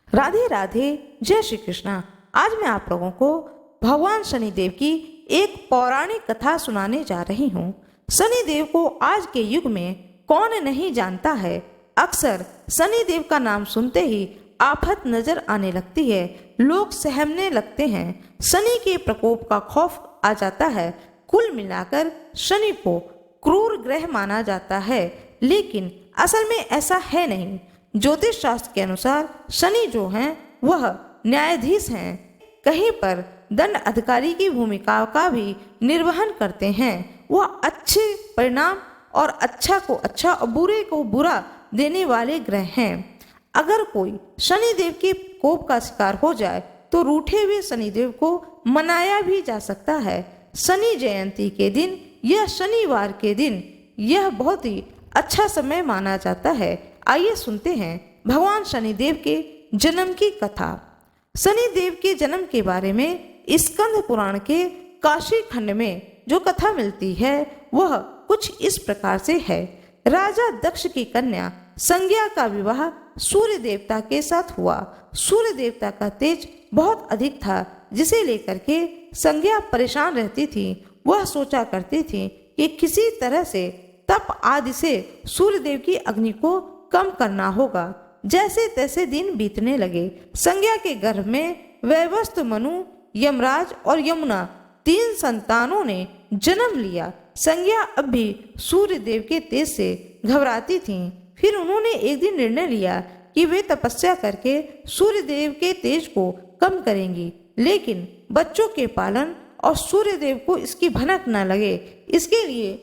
राधे राधे, जय श्री कृष्णा। आज मैं आप लोगों को भगवान शनिदेव की एक पौराणिक कथा सुनाने जा रही हूँ। शनिदेव को आज के युग में कौन नहीं जानता है। अक्सर शनिदेव का नाम सुनते ही आफत नजर आने लगती है, लोग सहमने लगते हैं, शनि के प्रकोप का खौफ आ जाता है। कुल मिलाकर शनि को क्रूर ग्रह माना जाता है, लेकिन असल में ऐसा है नहीं। ज्योतिष शास्त्र के अनुसार शनि जो हैं वह न्यायाधीश हैं, कहीं पर दंड अधिकारी की भूमिका का भी निर्वहन करते हैं। वह अच्छे परिणाम और अच्छा को अच्छा और बुरे को बुरा देने वाले ग्रह हैं। अगर कोई शनिदेव के कोप का शिकार हो जाए तो रूठे हुए शनिदेव को मनाया भी जा सकता है। शनि जयंती के दिन यह शनिवार के दिन यह बहुत ही अच्छा समय माना जाता है। आइए सुनते हैं भगवान शनिदेव के जन्म की कथा। शनिदेव के जन्म के बारे में स्कंद पुराण के काशी खंड में जो कथा मिलती है वह कुछ इस प्रकार से है। राजा दक्ष की कन्या संज्ञा का विवाह सूर्य देवता के साथ हुआ। सूर्य देवता का तेज बहुत अधिक था, जिसे लेकर के संज्ञा परेशान रहती थी। वह सोचा करती थी कि किसी तरह से तप आदि से सूर्य देव की अग्नि को कम करना होगा। जैसे तैसे दिन बीतने लगे। संज्ञा के गर्भ में वैवस्त्र, मनु, यमराज और यमुना 3 संतानों ने जन्म लिया। संज्ञा अब भी सूर्य देव के तेज से घबराती थीं। फिर उन्होंने एक दिन निर्णय लिया कि वे तपस्या करके सूर्य देव के तेज को कम करेंगी, लेकिन बच्चों के पालन और सूर्य देव को इसकी भनक न लगे, इसके लिए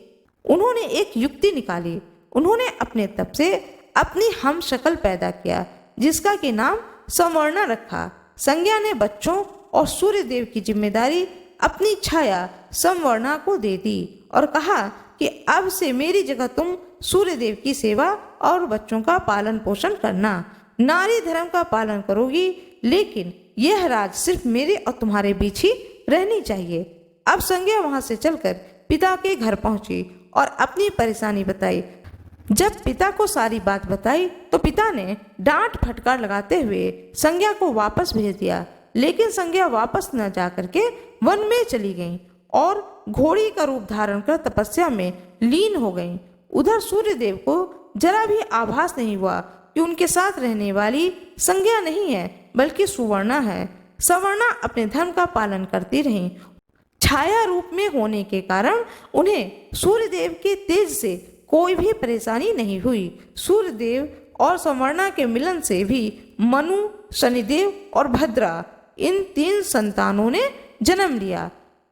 उन्होंने एक युक्ति निकाली। उन्होंने अपने तप से अपनी हम शक्ल पैदा किया, जिसका के नाम संवर्णा रखा। संज्ञा ने बच्चों और सूर्य देव की जिम्मेदारी अपनी छाया संवर्णा को दे दी और कहा कि अब से मेरी जगह तुम सूर्य देव की सेवा और बच्चों का पालन पोषण करना। नारी धर्म का पालन करोगी, लेकिन यह राज सिर्फ मेरे और तुम्हारे बीच ही रहनी चाहिए। अब संज्ञा वहां से चलकर पिता के घर पहुंची और अपनी परेशानी बताई। जब पिता को सारी बात बताई तो पिता ने डांट फटकार लगाते हुए संज्ञा को वापस भेज दिया, लेकिन संज्ञा वापस न जा करके वन में चली गई और घोड़ी का रूप धारण कर तपस्या में लीन हो गई। उधर सूर्य देव को जरा भी आभास नहीं हुआ कि उनके साथ रहने वाली संज्ञा नहीं है, बल्कि सुवर्णा है। सवर्णा अपने धर्म का पालन करती रही। छाया रूप में होने के कारण उन्हें सूर्य देव के तेज से कोई भी परेशानी नहीं हुई। सूर्य देव और संवर्णा के मिलन से भी मनु, शनिदेव और भद्रा इन 3 संतानों ने जन्म लिया।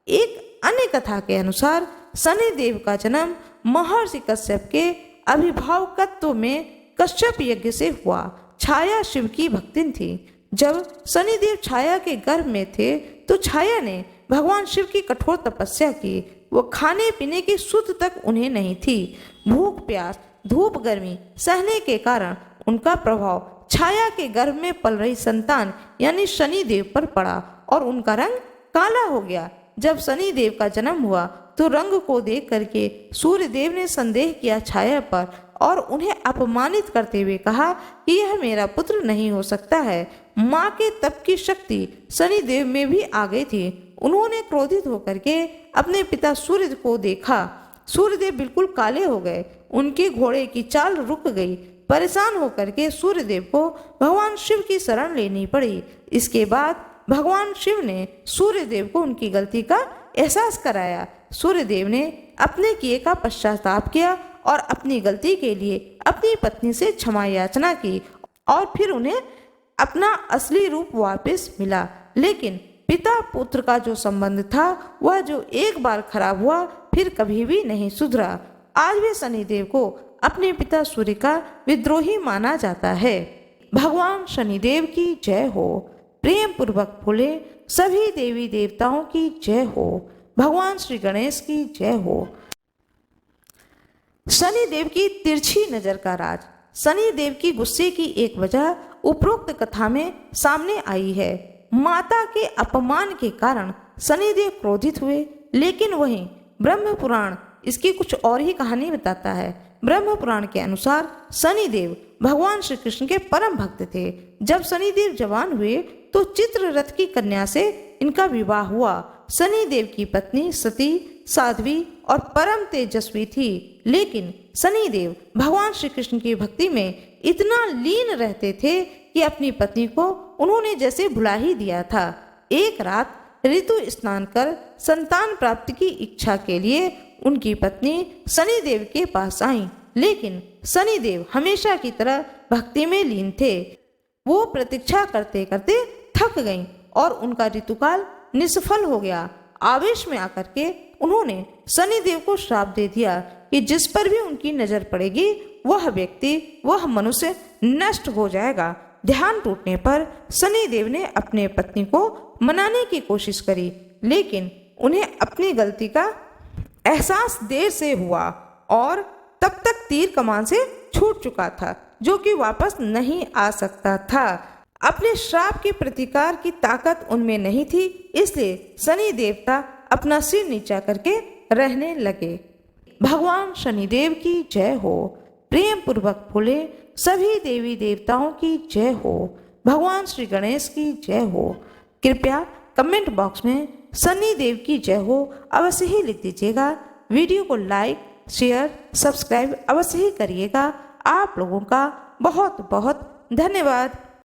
एक अन्य कथा के अनुसार शनिदेव का जन्म महर्षि कश्यप के अभिभावकत्व में कश्यप यज्ञ से हुआ। छाया शिव की भक्तिन थी। जब शनिदेव छाया के गर्भ में थे तो छाया ने भगवान शिव की कठोर तपस्या की। वो खाने पीने की सुध तक उन्हें नहीं थी। भूख प्यास, धूप गर्मी सहने के कारण उनका प्रभाव छाया के गर्भ में पल रही संतान यानी शनिदेव पर पड़ा और उनका रंग काला हो गया। जब शनिदेव का जन्म हुआ तो रंग को देख करके सूर्य देव ने संदेह किया छाया पर और उन्हें अपमानित करते हुए कहा कि यह मेरा पुत्र नहीं हो सकता है। माँ के तप की शक्ति शनिदेव में भी आ गई थी। उन्होंने क्रोधित होकर के अपने पिता सूर्य को देखा। सूर्यदेव बिल्कुल काले हो गए। उनके घोड़े की चाल रुक गई। परेशान होकर के सूर्यदेव को भगवान शिव की शरण लेनी पड़ी। इसके बाद भगवान शिव ने सूर्यदेव को उनकी गलती का एहसास कराया। सूर्यदेव ने अपने किए का पश्चाताप किया और अपनी गलती के लिए अपनी पत्नी से क्षमा याचना की और फिर उन्हें अपना असली रूप वापस मिला। लेकिन पिता पुत्र का जो संबंध था वह जो एक बार खराब हुआ फिर कभी भी नहीं सुधरा। आज भी शनिदेव को अपने पिता सूर्य का विद्रोही माना जाता है। भगवान शनिदेव की जय हो। प्रेम पूर्वक बोले सभी देवी देवताओं की जय हो। भगवान श्री गणेश की जय हो। शनिदेव की तिरछी नजर का राज। शनिदेव की गुस्से की एक वजह उपरोक्त कथा में सामने आई है। माता के अपमान के कारण शनिदेव क्रोधित हुए, लेकिन वहीं ब्रह्म पुराण इसकी कुछ और ही कहानी बताता है। ब्रह्म पुराण के अनुसार शनिदेव भगवान श्री कृष्ण के परम भक्त थे। जब शनिदेव जवान हुए तो चित्ररथ की कन्या से इनका विवाह हुआ। शनिदेव की पत्नी सती साध्वी और परम तेजस्वी थी, लेकिन शनिदेव भगवान श्री कृष्ण की भक्ति में इतना लीन रहते थे कि अपनी पत्नी को उन्होंने जैसे भुला ही दिया था। एक रात ऋतु स्नान कर संतान प्राप्ति की इच्छा के लिए उनकी पत्नी शनिदेव के पास आई, लेकिन शनिदेव हमेशा की तरह भक्ति में लीन थे। वो प्रतीक्षा करते करते थक गईं और उनका ऋतुकाल निष्फल हो गया। आवेश में आकर के उन्होंने शनिदेव को श्राप दे दिया कि जिस पर भी उनकी नजर पड़ेगी वह व्यक्ति, वह मनुष्य नष्ट हो जाएगा। ध्यान टूटने पर शनिदेव ने अपने पत्नी को मनाने की कोशिश करी, लेकिन उन्हें अपनी गलती का एहसास देर से हुआ और तब तक तीर कमान से छूट चुका था, जो कि वापस नहीं आ सकता था। अपने श्राप के प्रतिकार की ताकत उनमें नहीं थी, इसलिए शनि देवता अपना सिर नीचा करके रहने लगे। भगवान शनिदेव की जय हो। प्रेम पूर्वक बोले सभी देवी देवताओं की जय हो। भगवान श्री गणेश की जय हो। कृपया कमेंट बॉक्स में शनि देव की जय हो अवश्य ही लिख दीजिएगा। वीडियो को लाइक शेयर सब्सक्राइब अवश्य ही करिएगा। आप लोगों का बहुत बहुत धन्यवाद।